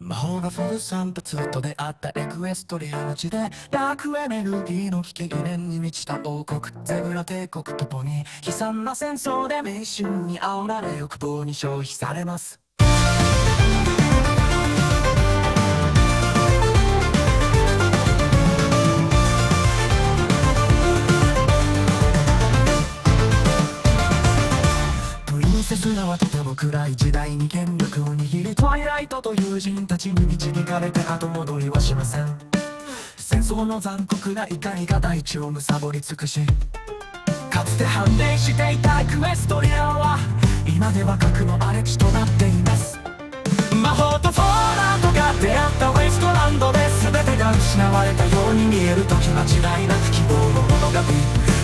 魔法が降る散髪と出会ったエクエストリアの地でダークエネルギーの危機疑念に満ちた王国ゼブラ帝国とポニー悲惨な戦争で迷信に煽られ欲望に消費されます。プリンセスらはとても暗い時代に権力を握りトワイライトと友人たちに導かれて後戻りはしません。戦争の残酷な怒りが大地を貪り尽くし、かつて繁栄していたエクエストリアは今では核の荒れ地となっています。魔法とフォーランドが出会ったウェイストランドで全てが失われたように見える時、間違いなく希望の物語。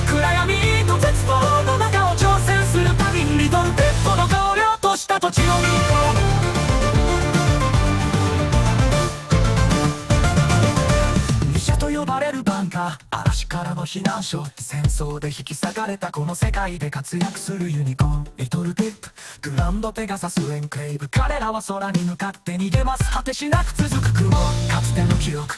暗闇と絶望の中を挑戦する旅にリトルペットの荒涼とした土地を見よう。ミシャと呼ばれるバンカー、嵐からの避難所、戦争で引き裂かれたこの世界で活躍するユニコーン、リトルピップ、グランドペガサスエンクレイブ。彼らは空に向かって逃げます。果てしなく続く雲、かつての記憶。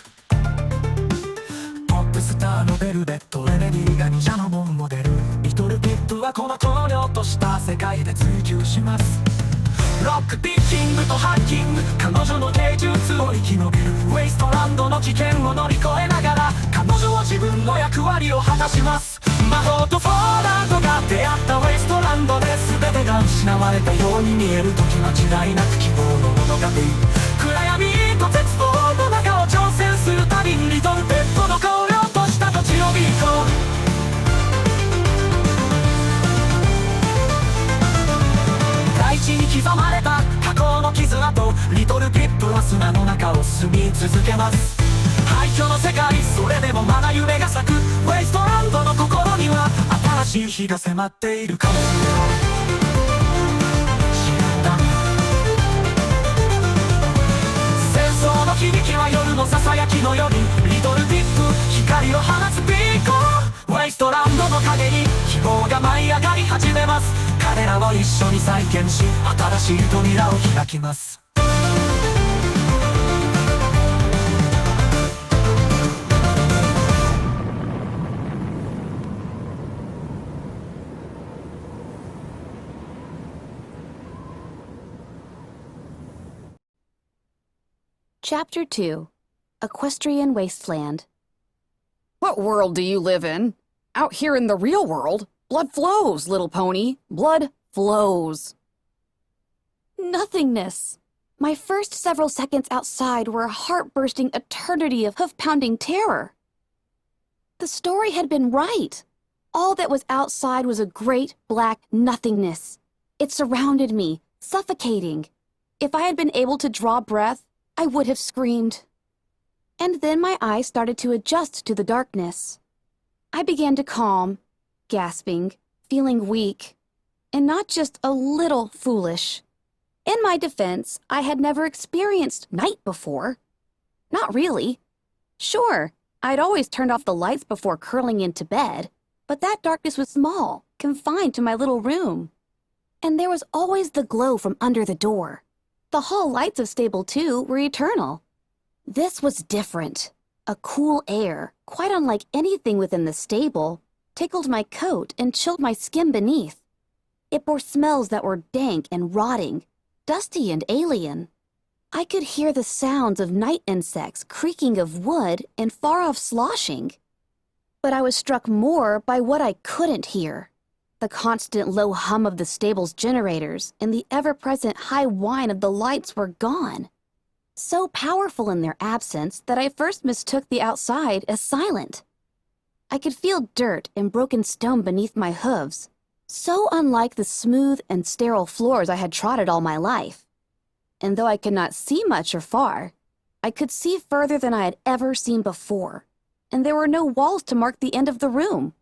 ポップスターのベルベット、レメディが忍者のモンモデル。リトルピップはこの荒涼とした世界で追求します。ロックピッキングとハッキング、彼女の芸術を生き延びる。ウェイストランドの危険を乗り越えながら彼女は自分の役割を果たします。魔法とフォーランドが出会ったウェイストランドで全てが失われたように見える時、間違いなく希望の物語。暗闇と絶望の中を挑戦する旅にリトルペットの荒涼とした土地を見に行こう。大地に刻まれた過去の傷跡、リトルピップは砂の中を進み続けます。廃墟の世界、それでもまだ夢が咲く。ウェイストランドの心には新しい日が迫っているかもしれない。知らない。戦争の響きは夜のささやきのように、リトルピップ光を放つビーコン。ウェイストランドの陰に希望が舞い上がり始めます。彼らを一緒に再建し、新しい扉を開きます。Chapter 2 Equestrian Wasteland. What world do you live in? Out here in the real world, blood flows, little pony. Blood flows. Nothingness. My first several seconds outside were a heart-bursting eternity of hoof-pounding terror. The story had been right. All that was outside was a great black nothingness. It surrounded me, suffocating. If I had been able to draw breath, I would have screamed. And then my eyes started to adjust to the darkness. I began to calm, gasping, feeling weak, and not just a little foolish. In my defense, I had never experienced night before. Not really. Sure, I'd always turned off the lights before curling into bed, but that darkness was small, confined to my little room. And there was always the glow from under the door. The hall lights of Stable 2 were eternal. This was different. A cool air, quite unlike anything within the stable, tickled my coat and chilled my skin beneath. It bore smells that were dank and rotting, dusty and alien. I could hear the sounds of night insects, creaking of wood, and far-off sloshing. But I was struck more by what I couldn't hear. The constant low hum of the stable's generators and the ever-present high whine of the lights were gone. So powerful in their absence that I first mistook the outside as silent. I could feel dirt and broken stone beneath my hooves, so unlike the smooth and sterile floors I had trotted all my life. And though I could not see much or far, I could see further than I had ever seen before, and there were no walls to mark the end of the room.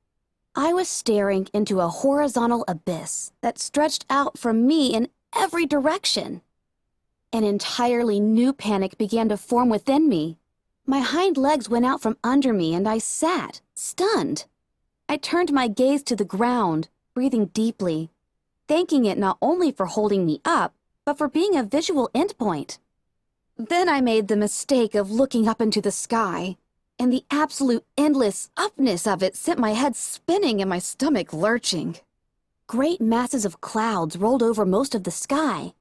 I was staring into a horizontal abyss that stretched out from me in every direction. An entirely new panic began to form within me. My hind legs went out from under me and I sat, stunned. I turned my gaze to the ground, breathing deeply, thanking it not only for holding me up, but for being a visual endpoint. Then I made the mistake of looking up into the sky, and the absolute endless upness of it sent my head spinning and my stomach lurching. Great masses of clouds rolled over most of the sky,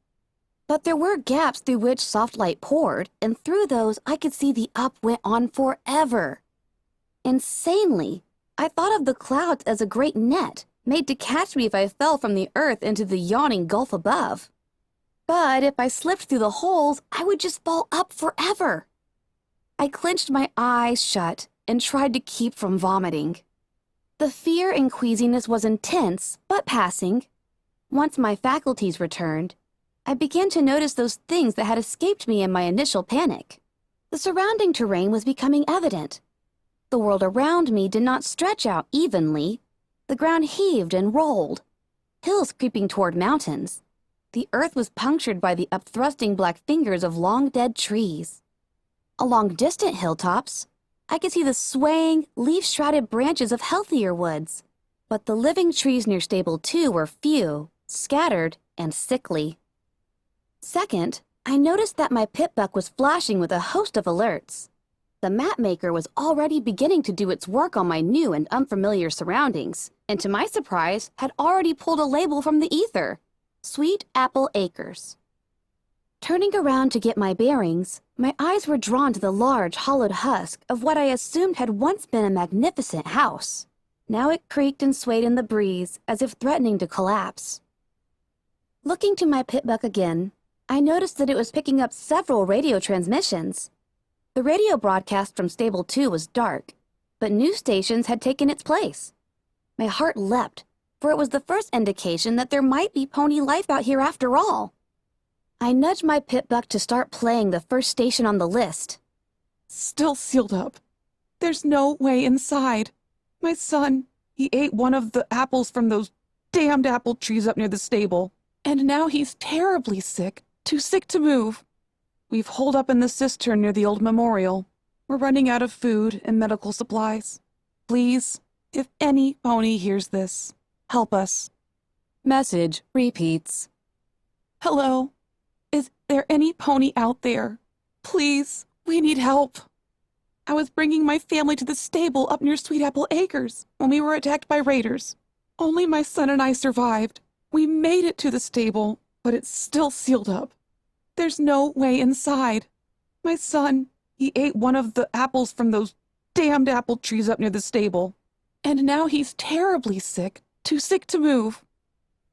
but there were gaps through which soft light poured, and through those I could see the up went on forever. Insanely, I thought of the clouds as a great net made to catch me if I fell from the earth into the yawning gulf above. But if I slipped through the holes, I would just fall up forever. I clenched my eyes shut and tried to keep from vomiting. The fear and queasiness was intense, but passing. Once my faculties returned, I began to notice those things that had escaped me in my initial panic. The surrounding terrain was becoming evident. The world around me did not stretch out evenly. The ground heaved and rolled, hills creeping toward mountains. The earth was punctured by the upthrusting black fingers of long-dead trees. Along distant hilltops, I could see the swaying, leaf-shrouded branches of healthier woods. But the living trees near Stable 2 were few, scattered, and sickly. Second, I noticed that my pit-buck was flashing with a host of alerts. The map maker was already beginning to do its work on my new and unfamiliar surroundings, and to my surprise, had already pulled a label from the ether. Sweet Apple Acres. Turning around to get my bearings, my eyes were drawn to the large, hollowed husk of what I assumed had once been a magnificent house. Now it creaked and swayed in the breeze, as if threatening to collapse. Looking to my pit-buck again, I noticed that it was picking up several radio transmissions. The radio broadcast from Stable 2 was dark, but news stations had taken its place. My heart leapt, for it was the first indication that there might be pony life out here after all. I nudged my pit-buck to start playing the first station on the list. Still sealed up. There's no way inside. My son, he ate one of the apples from those damned apple trees up near the stable, and now he's terribly sick, too sick to move. We've holed up in the cistern near the old memorial. We're running out of food and medical supplies. Please, if any pony hears this, help us. Message repeats. Hello? Is there any pony out there? Please, we need help. I was bringing my family to the stable up near Sweet Apple Acres when we were attacked by raiders. Only my son and I survived. We made it to the stable, but it's still sealed up. There's no way inside. My son, he ate one of the apples from those damned apple trees up near the stable, and now he's terribly sick, too sick to move.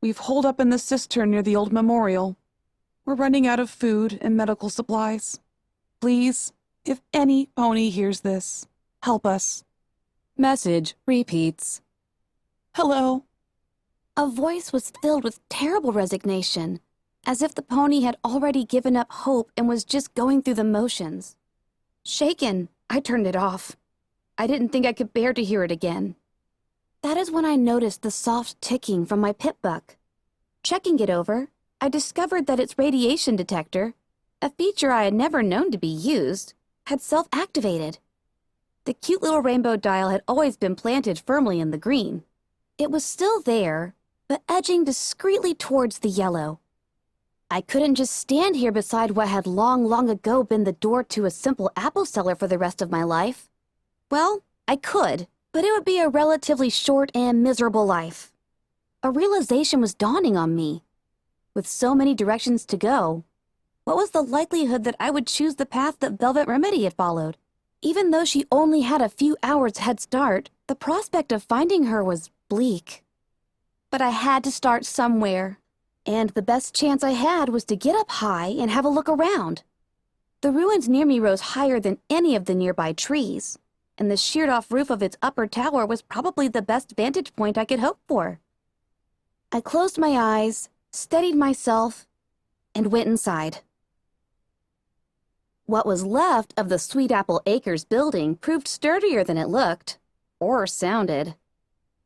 We've holed up in the cistern near the old memorial. We're running out of food and medical supplies. Please, if any pony hears this, help us. Message repeats. Hello? A voice was filled with terrible resignation, as if the pony had already given up hope and was just going through the motions. Shaken, I turned it off. I didn't think I could bear to hear it again. That is when I noticed the soft ticking from my pit-buck. Checking it over, I discovered that its radiation detector, a feature I had never known to be used, had self-activated. The cute little rainbow dial had always been planted firmly in the green. It was still there, but edging discreetly towards the yellow. I couldn't just stand here beside what had long ago been the door to a simple apple cellar for the rest of my life. Well, I could, but it would be a relatively short and miserable life. A realization was dawning on me. With so many directions to go, what was the likelihood that I would choose the path that Velvet Remedy had followed? Even though she only had a few hours head start, the prospect of finding her was bleak. But I had to start somewhere, and the best chance I had was to get up high and have a look around. The ruins near me rose higher than any of the nearby trees, and the sheared-off roof of its upper tower was probably the best vantage point I could hope for. I closed my eyes, steadied myself, and went inside. What was left of the Sweet Apple Acres building proved sturdier than it looked, or sounded.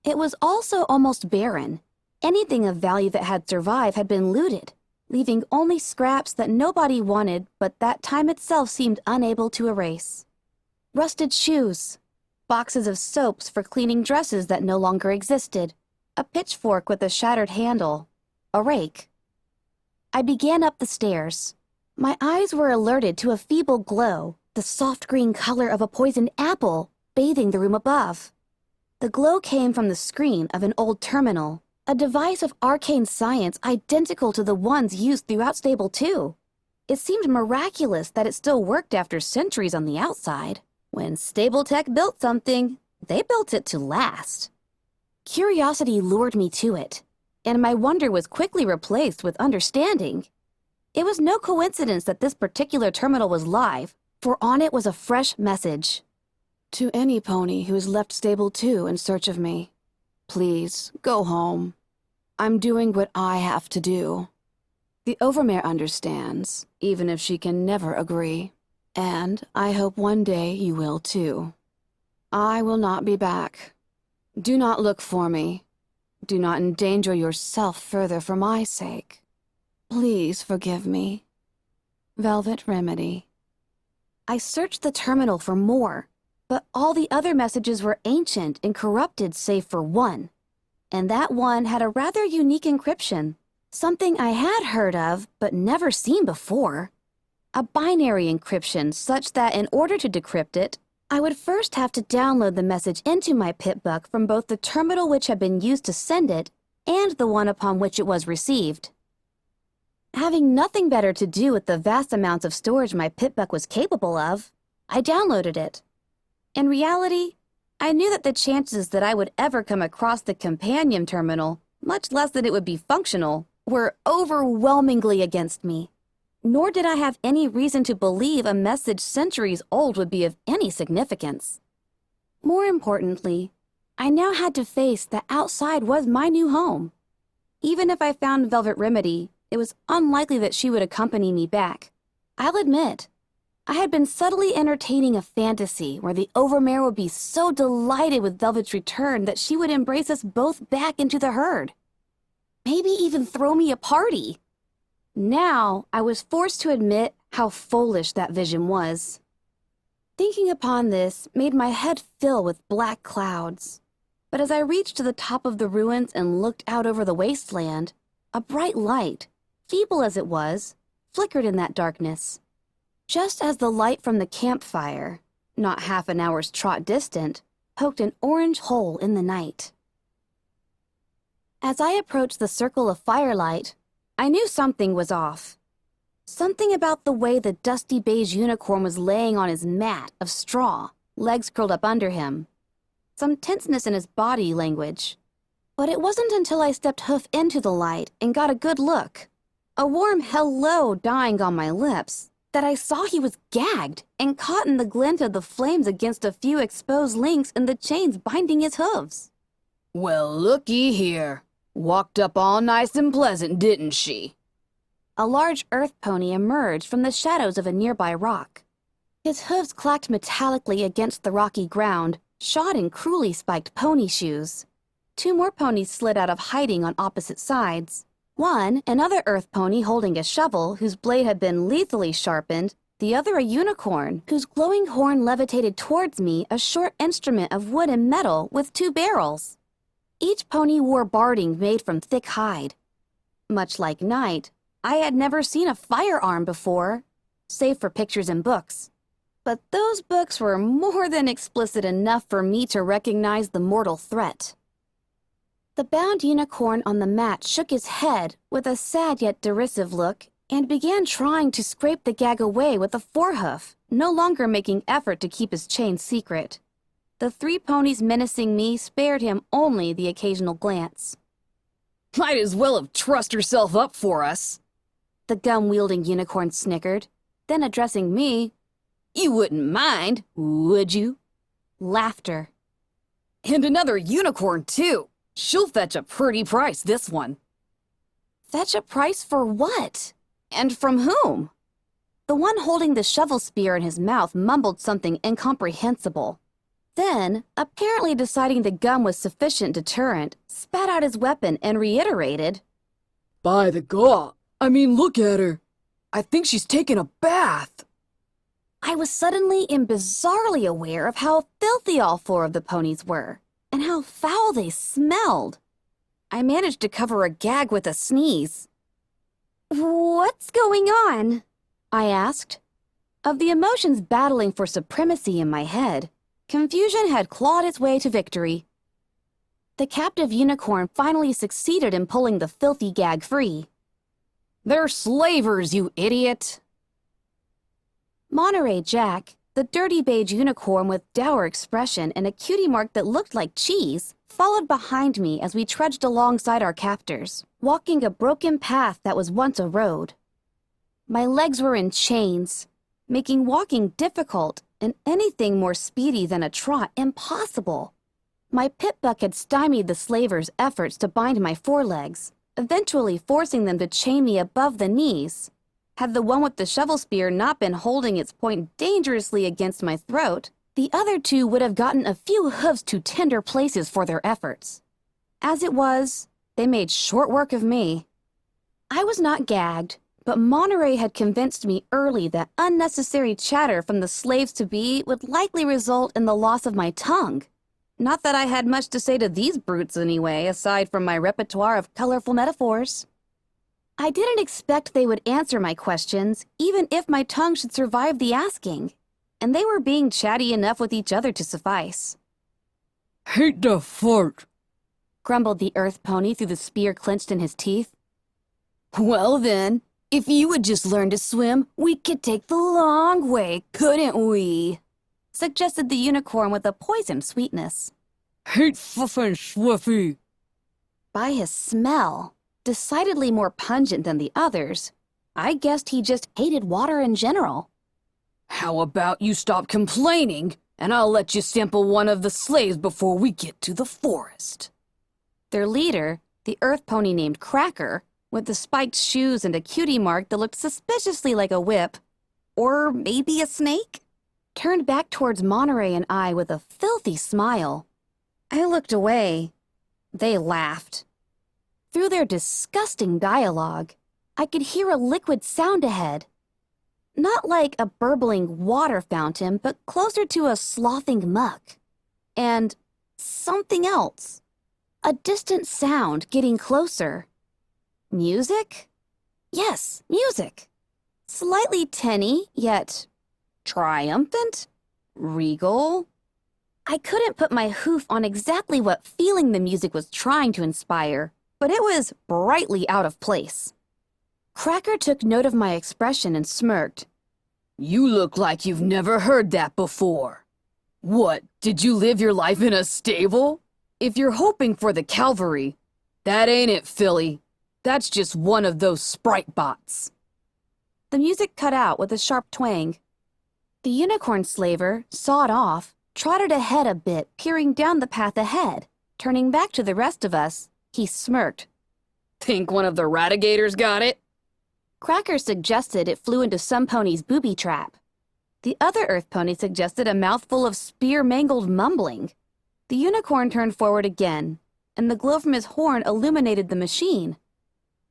It was also almost barren. Anything of value that had survived had been looted, leaving only scraps that nobody wanted but that time itself seemed unable to erase. Rusted shoes, boxes of soaps for cleaning dresses that no longer existed, a pitchfork with a shattered handle, a rake. I began up the stairs. My eyes were alerted to a feeble glow, the soft green color of a poisoned apple, bathing the room above. The glow came from the screen of an old terminal, a device of arcane science identical to the ones used throughout Stable 2. It seemed miraculous that it still worked after centuries on the outside. When Stable Tech built something, they built it to last. Curiosity lured me to it, and my wonder was quickly replaced with understanding. It was no coincidence that this particular terminal was live, for on it was a fresh message. To any pony who has left Stable 2 in search of me, please go home. I'm doing what I have to do. The Overmare understands, even if she can never agree. And I hope one day you will too. I will not be back. Do not look for me. Do not endanger yourself further for my sake. Please forgive me. Velvet Remedy. I searched the terminal for more, but all the other messages were ancient and corrupted save for one. And that one had a rather unique encryption, something I had heard of but never seen before. A binary encryption such that in order to decrypt it, I would first have to download the message into my PipBuck from both the terminal which had been used to send it and the one upon which it was received. Having nothing better to do with the vast amounts of storage my PipBuck was capable of, I downloaded it. In reality, I knew that the chances that I would ever come across the companion terminal, much less that it would be functional, were overwhelmingly against me. Nor did I have any reason to believe a message centuries old would be of any significance. More importantly, I now had to face that outside was my new home. Even if I found Velvet Remedy, it was unlikely that she would accompany me back. I'll admit, I had been subtly entertaining a fantasy where the Overmare would be so delighted with Velvet's return that she would embrace us both back into the herd. Maybe even throw me a party. Now, I was forced to admit how foolish that vision was. Thinking upon this made my head fill with black clouds. But as I reached to the top of the ruins and looked out over the wasteland, a bright light, feeble as it was, flickered in that darkness. Just as the light from the campfire, not half an hour's trot distant, poked an orange hole in the night. As I approached the circle of firelight, I knew something was off. Something about the way the dusty beige unicorn was laying on his mat of straw, legs curled up under him. Some tenseness in his body language. But it wasn't until I stepped hoof into the light and got a good look, a warm hello dying on my lips, that I saw he was gagged and caught in the glint of the flames against a few exposed links in the chains binding his hooves. Well, looky here. Walked up all nice and pleasant, didn't she? A large earth pony emerged from the shadows of a nearby rock. His hooves clacked metallically against the rocky ground, shod in cruelly spiked pony shoes. Two more ponies slid out of hiding on opposite sides. One, another earth pony holding a shovel whose blade had been lethally sharpened, the other a unicorn whose glowing horn levitated towards me a short instrument of wood and metal with two barrels. Each pony wore barding made from thick hide. Much like Night, I had never seen a firearm before, save for pictures in books. But those books were more than explicit enough for me to recognize the mortal threat. The bound unicorn on the mat shook his head with a sad yet derisive look and began trying to scrape the gag away with a forehoof, no longer making effort to keep his chain secret. The three ponies menacing me spared him only the occasional glance. Might as well have trussed herself up for us. The gum-wielding unicorn snickered, then addressing me, You wouldn't mind, would you? Laughter. And another unicorn, too. She'll fetch a pretty price, this one. Fetch a price for what? And from whom? The one holding the shovel spear in his mouth mumbled something incomprehensible. Then, apparently deciding the gum was sufficient deterrent, spat out his weapon and reiterated, By the God, look at her. I think she's taking a bath. I was suddenly and bizarrely aware of how filthy all four of the ponies were, and how foul they smelled. I managed to cover a gag with a sneeze. What's going on? I asked. Of the emotions battling for supremacy in my head, confusion had clawed its way to victory. The captive unicorn finally succeeded in pulling the filthy gag free. They're slavers, you idiot! Monterey Jack, the dirty beige unicorn with dour expression and a cutie mark that looked like cheese, followed behind me as we trudged alongside our captors, walking a broken path that was once a road. My legs were in chains, making walking difficult and anything more speedy than a trot impossible. My pit buck had stymied the slavers' efforts to bind my forelegs, eventually forcing them to chain me above the knees. Had the one with the shovel spear not been holding its point dangerously against my throat, the other two would have gotten a few hooves to tender places for their efforts. As it was, they made short work of me. I was not gagged, but Monterey had convinced me early that unnecessary chatter from the slaves-to-be would likely result in the loss of my tongue. Not that I had much to say to these brutes anyway, aside from my repertoire of colorful metaphors. I didn't expect they would answer my questions, even if my tongue should survive the asking, and they were being chatty enough with each other to suffice. Hate to fart, Grumbled the earth pony through the spear clenched in his teeth. Well then, if you would just learn to swim, we could take the long way, couldn't we? Suggested the unicorn with a poisoned sweetness. Hate fuffin' swiffy. By his smell, decidedly more pungent than the others, I guessed he just hated water in general. How about you stop complaining, and I'll let you sample one of the slaves before we get to the forest. Their leader, the earth pony named Cracker, with the spiked shoes and a cutie mark that looked suspiciously like a whip, or maybe a snake, turned back towards Monterey and I with a filthy smile. I looked away. They laughed. Through their disgusting dialogue, I could hear a liquid sound ahead. Not like a burbling water fountain, but closer to a sloughing muck. And something else. A distant sound getting closer. Music? Yes, music. Slightly tinny, yet triumphant? Regal? I couldn't put my hoof on exactly what feeling the music was trying to inspire, but it was brightly out of place. Cracker took note of my expression and smirked. You look like you've never heard that before. What, did you live your life in a stable? If you're hoping for the cavalry, that ain't it, Philly. That's just one of those sprite bots. The music cut out with a sharp twang. The unicorn slaver, sawed off, trotted ahead a bit, peering down the path ahead. Turning back to the rest of us, he smirked. Think one of the ratigators got it? Cracker suggested it flew into some pony's booby trap. The other earth pony suggested a mouthful of spear-mangled mumbling. The unicorn turned forward again, and the glow from his horn illuminated the machine.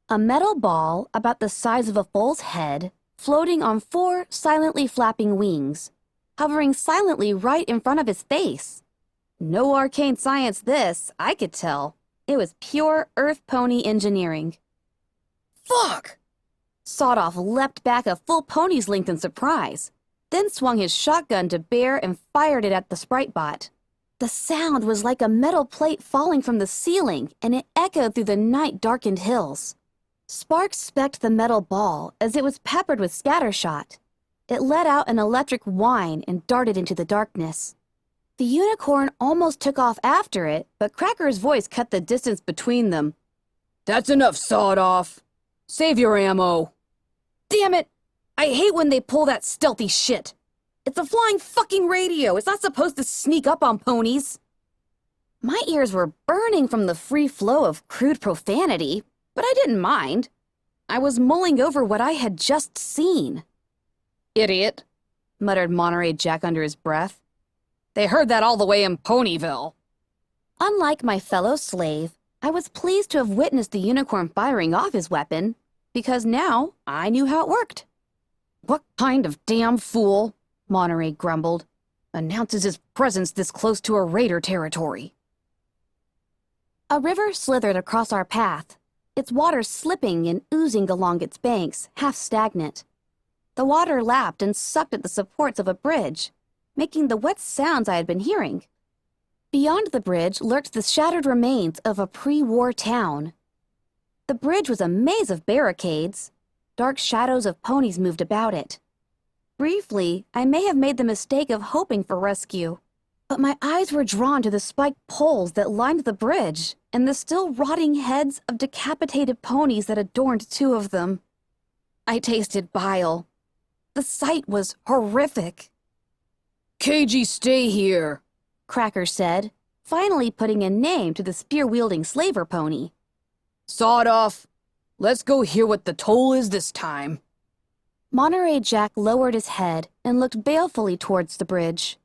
A metal ball about the size of a foal's head, floating on 4 silently flapping wings, hovering silently right in front of his face. No arcane science this, I could tell. It was pure earth pony engineering. Fuck! Sawed-off leapt back a full pony's length in surprise, then swung his shotgun to bear and fired it at the sprite bot. The sound was like a metal plate falling from the ceiling, and it echoed through the night-darkened hills. Sparks specked the metal ball as it was peppered with scattershot. It let out an electric whine and darted into the darkness. The unicorn almost took off after it, but Cracker's voice cut the distance between them. That's enough, sawed-off. Save your ammo. Damn it! I hate when they pull that stealthy shit. It's a flying fucking radio. It's not supposed to sneak up on ponies. My ears were burning from the free flow of crude profanity, but I didn't mind. I was mulling over what I had just seen. Idiot, Muttered Monterey Jack under his breath. they heard that all the way in Ponyville. Unlike my fellow slave, I was pleased to have witnessed the unicorn firing off his weapon, because now I knew how it worked. What kind of damn fool, Monterey grumbled, announces his presence this close to a raider territory? A river slithered across our path, its water slipping and oozing along its banks, half stagnant. The water lapped and sucked at the supports of a bridge, making the wet sounds I had been hearing. Beyond the bridge lurked the shattered remains of a pre-war town. The bridge was a maze of barricades. Dark shadows of ponies moved about it. Briefly, I may have made the mistake of hoping for rescue, but my eyes were drawn to the spiked poles that lined the bridge and the still rotting heads of decapitated ponies that adorned two of them. I tasted bile. The sight was horrific. KG, stay here. Cracker said, finally putting a name to the spear-wielding slaver pony. Sawed off. Let's go hear what the toll is this time. Monterey Jack lowered his head and looked balefully towards the bridge.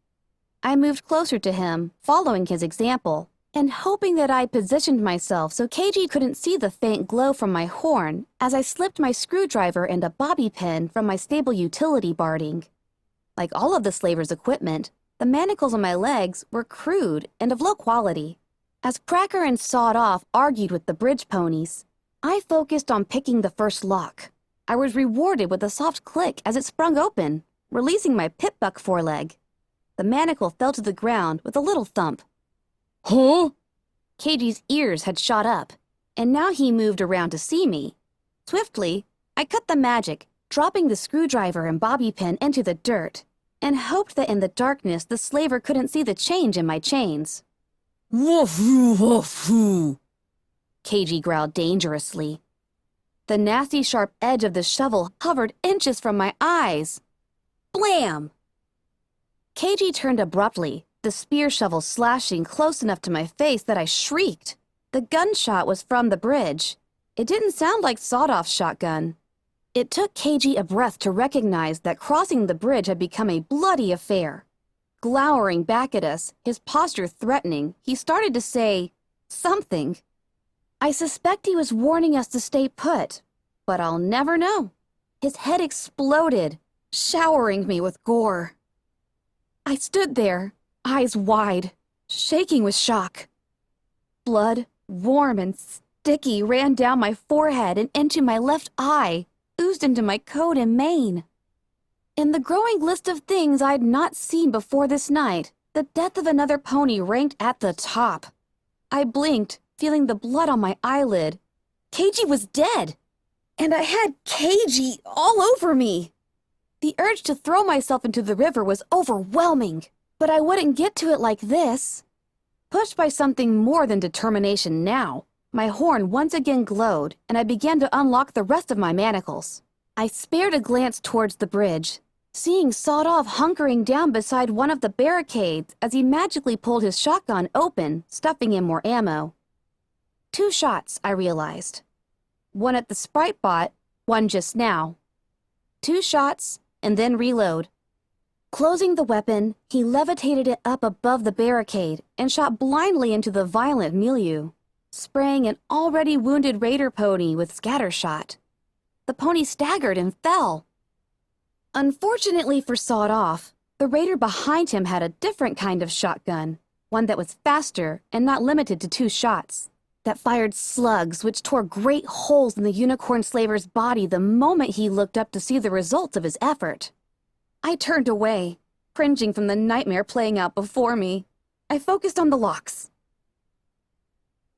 I moved closer to him, following his example, and hoping that I positioned myself so KG couldn't see the faint glow from my horn as I slipped my screwdriver and a bobby pin from my stable utility barding. Like all of the slaver's equipment, the manacles on my legs were crude and of low quality. As Cracker and Sawed Off argued with the bridge ponies, I focused on picking the first lock. I was rewarded with a soft click as it sprung open, releasing my pitbuck foreleg. The manacle fell to the ground with a little thump. Huh? KG's ears had shot up, and now he moved around to see me. Swiftly, I cut the magic, dropping the screwdriver and bobby pin into the dirt, and hoped that in the darkness the slaver couldn't see the change in my chains. Woof-hoo, woof-hoo. KG growled dangerously. The nasty sharp edge of the shovel hovered inches from my eyes. Blam! KG turned abruptly, the spear shovel slashing close enough to my face that I shrieked. The gunshot was from the bridge. It didn't sound like Sawed-Off's shotgun. It took KG a breath to recognize that crossing the bridge had become a bloody affair. Glowering back at us, his posture threatening, he started to say something. I suspect he was warning us to stay put, but I'll never know. His head exploded, showering me with gore. I stood there, eyes wide, shaking with shock. Blood, warm and sticky, ran down my forehead and into my left eye, oozed into my coat and mane. In the growing list of things I'd not seen before this night, the death of another pony ranked at the top. I blinked, feeling the blood on my eyelid. KG was dead, and I had KG all over me. The urge to throw myself into the river was overwhelming, but I wouldn't get to it like this. Pushed by something more than determination now, my horn once again glowed, and I began to unlock the rest of my manacles. I spared a glance towards the bridge, seeing Sawed Off hunkering down beside one of the barricades as he magically pulled his shotgun open, stuffing in more ammo. 2 shots, I realized. One at the Sprite bot, one just now. 2 shots, and then reload. Closing the weapon, he levitated it up above the barricade and shot blindly into the violent milieu, spraying an already wounded raider pony with scattershot. The pony staggered and fell. Unfortunately for Sawed Off, the raider behind him had a different kind of shotgun, one that was faster and not limited to 2 shots, that fired slugs which tore great holes in the unicorn slaver's body the moment he looked up to see the results of his effort. I turned away, cringing from the nightmare playing out before me. I focused on the locks.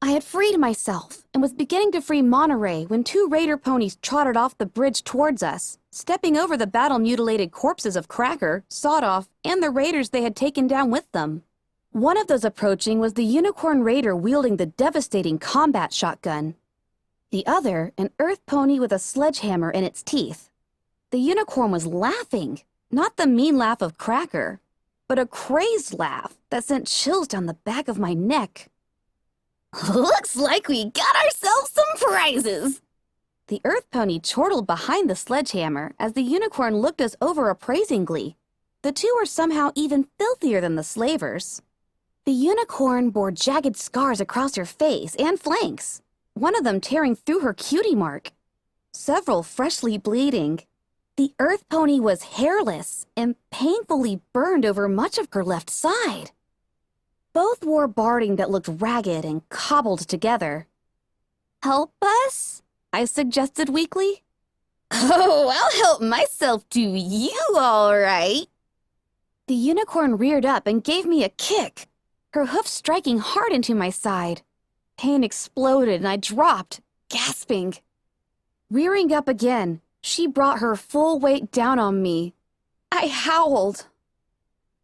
I had freed myself and was beginning to free Monterey when 2 raider ponies trotted off the bridge towards us, stepping over the battle-mutilated corpses of Cracker, Sawed Off, and the raiders they had taken down with them. One of those approaching was the unicorn raider wielding the devastating combat shotgun. The other, an earth pony with a sledgehammer in its teeth. The unicorn was laughing, not the mean laugh of Cracker, but a crazed laugh that sent chills down the back of my neck. Looks like we got ourselves some prizes! The earth pony chortled behind the sledgehammer as the unicorn looked us over appraisingly. The 2 were somehow even filthier than the slavers. The unicorn bore jagged scars across her face and flanks, one of them tearing through her cutie mark, several freshly bleeding. The earth pony was hairless and painfully burned over much of her left side. Both wore barding that looked ragged and cobbled together. "Help us?" I suggested weakly. Oh, I'll help myself to you, all right. The unicorn reared up and gave me a kick, her hoof striking hard into my side. Pain exploded and I dropped, gasping. Rearing up again, she brought her full weight down on me. I howled.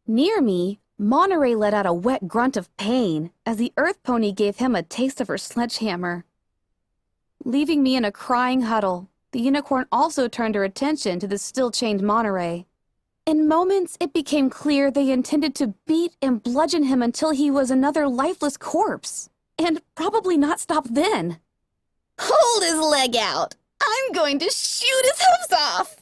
Near me, Monterey let out a wet grunt of pain as the earth pony gave him a taste of her sledgehammer. Leaving me in a crying huddle, the unicorn also turned her attention to the still-chained Monterey. In moments, it became clear they intended to beat and bludgeon him until he was another lifeless corpse, and probably not stop then. Hold his leg out! I'm going to shoot his hoofs off!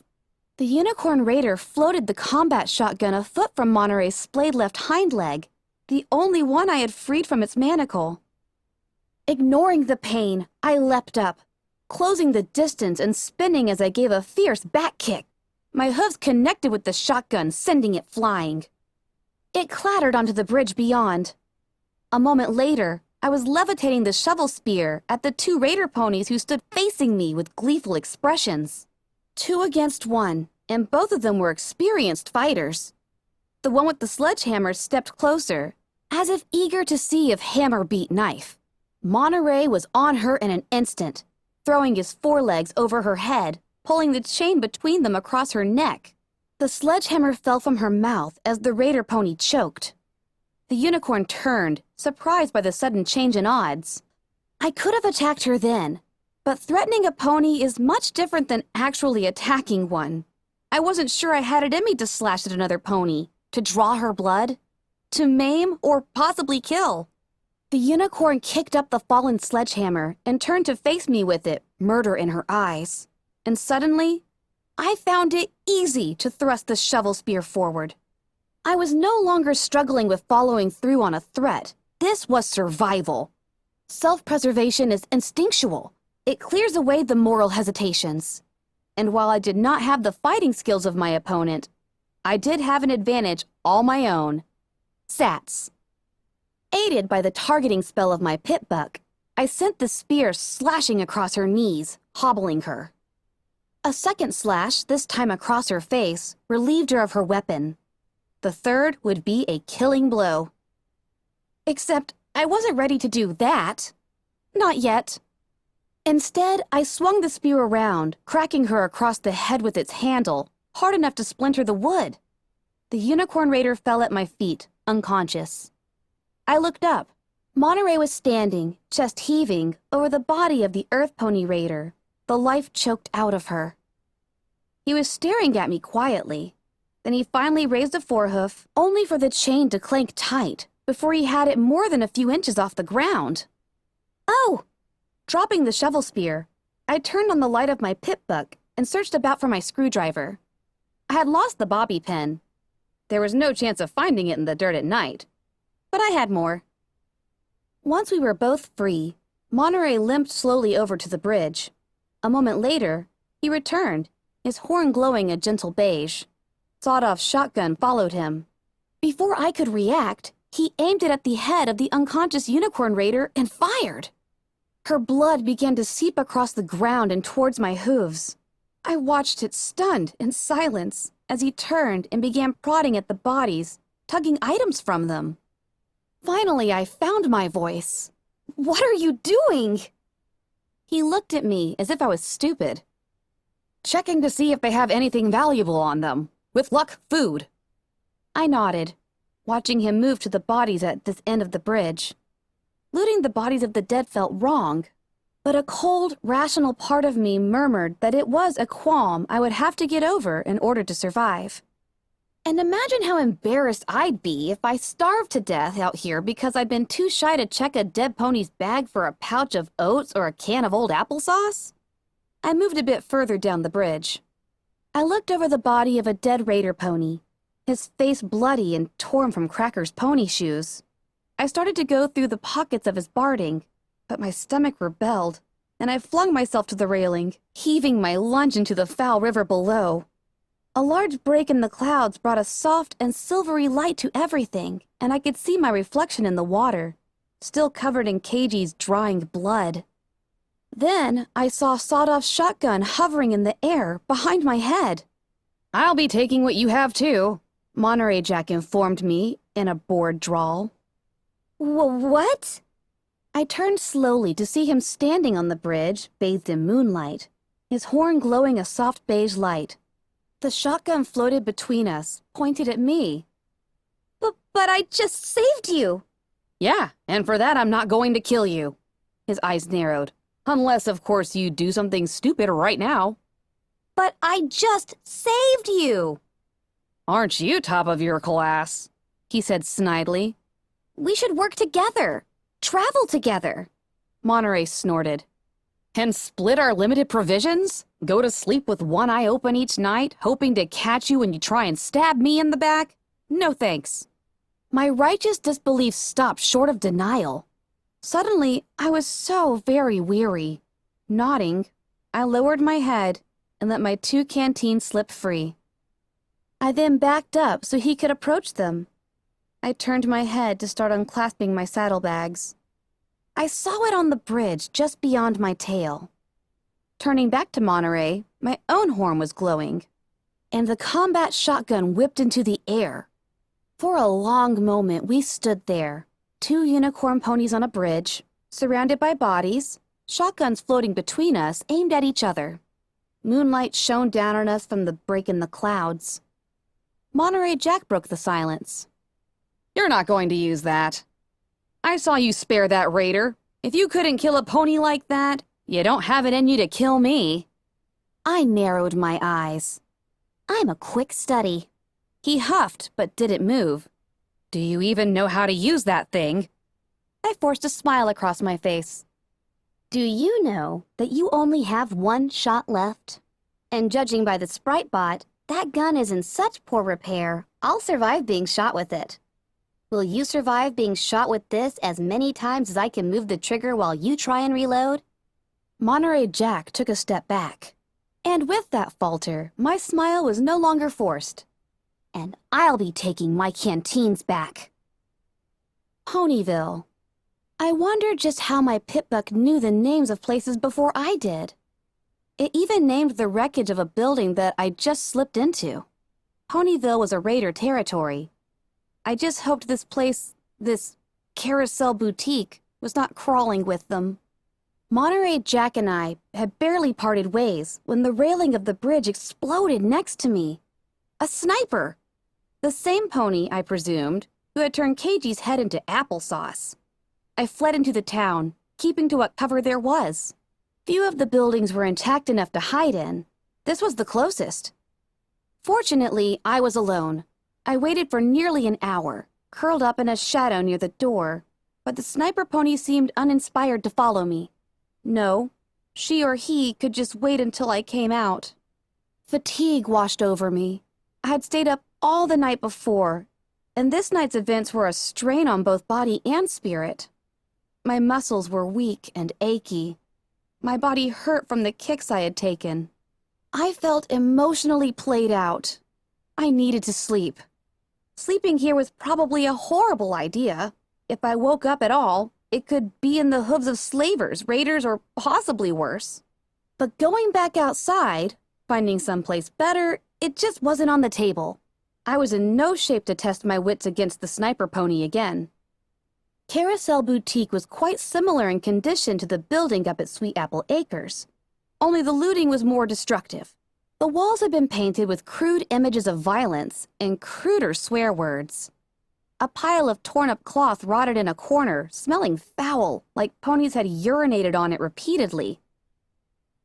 The unicorn raider floated the combat shotgun a foot from Monterey's splayed-left hind leg, the only one I had freed from its manacle. Ignoring the pain, I leapt up, closing the distance and spinning as I gave a fierce back kick. My hooves connected with the shotgun, sending it flying. It clattered onto the bridge beyond. A moment later, I was levitating the shovel spear at the two raider ponies who stood facing me with gleeful expressions. 2 against 1, and both of them were experienced fighters. The one with the sledgehammer stepped closer, as if eager to see if hammer beat knife. Monterey was on her in an instant, throwing his forelegs over her head, pulling the chain between them across her neck. The sledgehammer fell from her mouth as the raider pony choked. The unicorn turned, surprised by the sudden change in odds. I could have attacked her then, but threatening a pony is much different than actually attacking one. I wasn't sure I had it in me to slash at another pony, to draw her blood, to maim or possibly kill. The unicorn kicked up the fallen sledgehammer and turned to face me with it, murder in her eyes. And suddenly, I found it easy to thrust the shovel spear forward. I was no longer struggling with following through on a threat. This was survival. Self-preservation is instinctual. It clears away the moral hesitations. And while I did not have the fighting skills of my opponent, I did have an advantage all my own. Sats. Aided by the targeting spell of my pit buck, I sent the spear slashing across her knees, hobbling her. A second slash, this time across her face, relieved her of her weapon. The third would be a killing blow. Except I wasn't ready to do that. Not yet. Instead, I swung the spear around, cracking her across the head with its handle, hard enough to splinter the wood. The unicorn raider fell at my feet, unconscious. I looked up. Monterey was standing, chest heaving, over the body of the earth pony raider, the life choked out of her. He was staring at me quietly. Then he finally raised a forehoof, only for the chain to clank tight before he had it more than a few inches off the ground. Oh! Dropping the shovel spear, I turned on the light of my pit buck and searched about for my screwdriver. I had lost the bobby pin. There was no chance of finding it in the dirt at night, but I had more. Once we were both free, Monterey limped slowly over to the bridge. A moment later, he returned, his horn glowing a gentle beige. Sawed-off shotgun followed him. Before I could react, he aimed it at the head of the unconscious unicorn raider and fired. Her blood began to seep across the ground and towards my hooves. I watched it stunned in silence as he turned and began prodding at the bodies, tugging items from them. Finally, I found my voice. "What are you doing?" He looked at me as if I was stupid. "Checking to see if they have anything valuable on them. With luck, food." I nodded, watching him move to the bodies at this end of the bridge. Looting the bodies of the dead felt wrong, but a cold, rational part of me murmured that it was a qualm I would have to get over in order to survive. And imagine how embarrassed I'd be if I starved to death out here because I'd been too shy to check a dead pony's bag for a pouch of oats or a can of old applesauce. I moved a bit further down the bridge. I looked over the body of a dead raider pony, his face bloody and torn from Cracker's pony shoes. I started to go through the pockets of his barding, but my stomach rebelled, and I flung myself to the railing, heaving my lunch into the foul river below. A large break in the clouds brought a soft and silvery light to everything, and I could see my reflection in the water, still covered in Keiji's drying blood. Then I saw a sawed-off shotgun hovering in the air behind my head. I'll be taking what you have too, Monterey Jack informed me in a bored drawl. What? I turned slowly to see him standing on the bridge, bathed in moonlight, his horn glowing a soft beige light. The shotgun floated between us, pointed at me. But I just saved you! Yeah, and for that I'm not going to kill you. His eyes narrowed. Unless, of course, you do something stupid right now. But I just saved you! Aren't you top of your class? He said snidely. We should work together. Travel together. Monterey snorted. And split our limited provisions? Go to sleep with one eye open each night, hoping to catch you when you try and stab me in the back? No thanks. My righteous disbelief stopped short of denial. Suddenly, I was so very weary. Nodding, I lowered my head and let my 2 canteens slip free. I then backed up so he could approach them. I turned my head to start unclasping my saddlebags. I saw it on the bridge just beyond my tail. Turning back to Monterey, my own horn was glowing, and the combat shotgun whipped into the air. For a long moment we stood there, 2 unicorn ponies on a bridge, surrounded by bodies, shotguns floating between us aimed at each other. Moonlight shone down on us from the break in the clouds. Monterey Jack broke the silence. You're not going to use that. I saw you spare that raider. If you couldn't kill a pony like that, you don't have it in you to kill me. I narrowed my eyes. I'm a quick study. He huffed, but didn't move. Do you even know how to use that thing? I forced a smile across my face. Do you know that you only have 1 shot left? And judging by the sprite bot, that gun is in such poor repair, I'll survive being shot with it. Will you survive being shot with this as many times as I can move the trigger while you try and reload? Monterey Jack took a step back. And with that falter, my smile was no longer forced. And I'll be taking my canteens back. Ponyville. I wondered just how my pitbuck knew the names of places before I did. It even named the wreckage of a building that I just slipped into. Ponyville was a raider territory. I just hoped this place, this carousel boutique, was not crawling with them. Monterey Jack and I had barely parted ways when the railing of the bridge exploded next to me. A sniper! The same pony, I presumed, who had turned Keiji's head into applesauce. I fled into the town, keeping to what cover there was. Few of the buildings were intact enough to hide in. This was the closest. Fortunately, I was alone. I waited for nearly an hour, curled up in a shadow near the door, but the sniper pony seemed uninspired to follow me. No, she or he could just wait until I came out. Fatigue washed over me. I had stayed up all the night before, and this night's events were a strain on both body and spirit. My muscles were weak and achy. My body hurt from the kicks I had taken. I felt emotionally played out. I needed to sleep. Sleeping here was probably a horrible idea. If I woke up at all, it could be in the hooves of slavers, raiders, or possibly worse. But going back outside, finding someplace better, it just wasn't on the table. I was in no shape to test my wits against the sniper pony again. Carousel Boutique was quite similar in condition to the building up at Sweet Apple Acres, only the looting was more destructive. The walls had been painted with crude images of violence and cruder swear words. A pile of torn-up cloth rotted in a corner, smelling foul, like ponies had urinated on it repeatedly.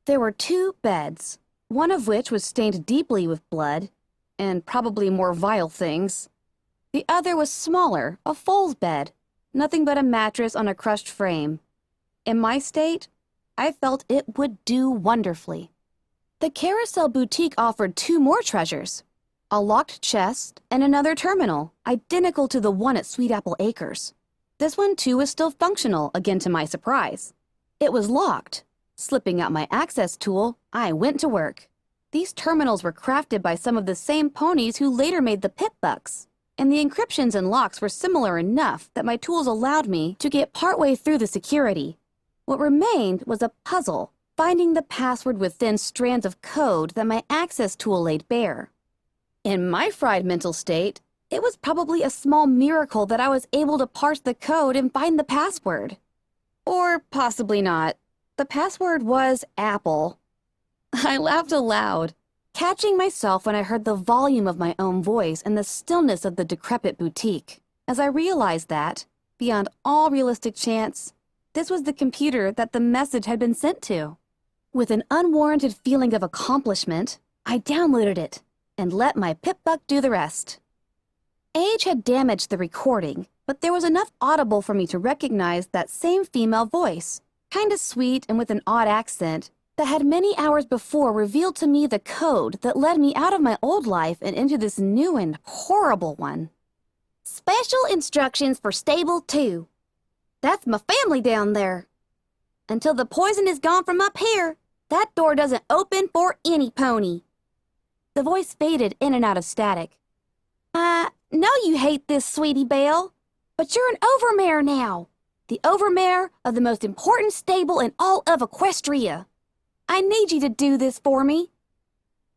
There were 2 beds, one of which was stained deeply with blood, and probably more vile things. The other was smaller, a foal's bed, nothing but a mattress on a crushed frame. In my state, I felt it would do wonderfully. The Carousel Boutique offered 2 more treasures, a locked chest and another terminal, identical to the one at Sweet Apple Acres. This one too was still functional, again to my surprise. It was locked. Slipping out my access tool, I went to work. These terminals were crafted by some of the same ponies who later made the pitbucks, and the encryptions and locks were similar enough that my tools allowed me to get partway through the security. What remained was a puzzle, finding the password within strands of code that my access tool laid bare. In my fried mental state, it was probably a small miracle that I was able to parse the code and find the password. Or possibly not. The password was Apple. I laughed aloud, catching myself when I heard the volume of my own voice and the stillness of the decrepit boutique, as I realized that, beyond all realistic chance, this was the computer that the message had been sent to. With an unwarranted feeling of accomplishment, I downloaded it and let my pip-buck do the rest. Age had damaged the recording, but there was enough audible for me to recognize that same female voice, kinda sweet and with an odd accent, that had many hours before revealed to me the code that led me out of my old life and into this new and horrible one. Special instructions for Stable 2. That's my family down there. Until the poison is gone from up here, that door doesn't open for any pony. The voice faded in and out of static. I know you hate this, Sweetie Belle, but you're an overmare now. The overmare of the most important stable in all of Equestria. I need you to do this for me.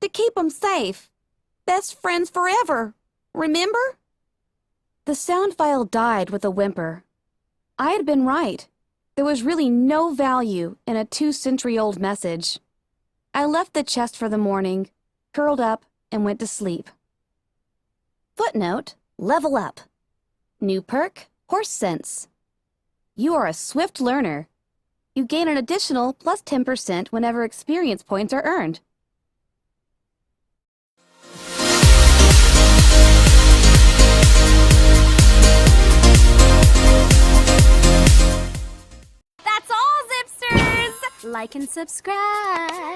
To keep 'em safe. Best friends forever. Remember? The sound file died with a whimper. I had been right. There was really no value in a 2-century-old message. I left the chest for the morning, curled up, and went to sleep. Footnote: level up. New perk: horse sense. You are a swift learner. You gain an additional plus 10% whenever experience points are earned. That's all, Zipsters! Like and subscribe.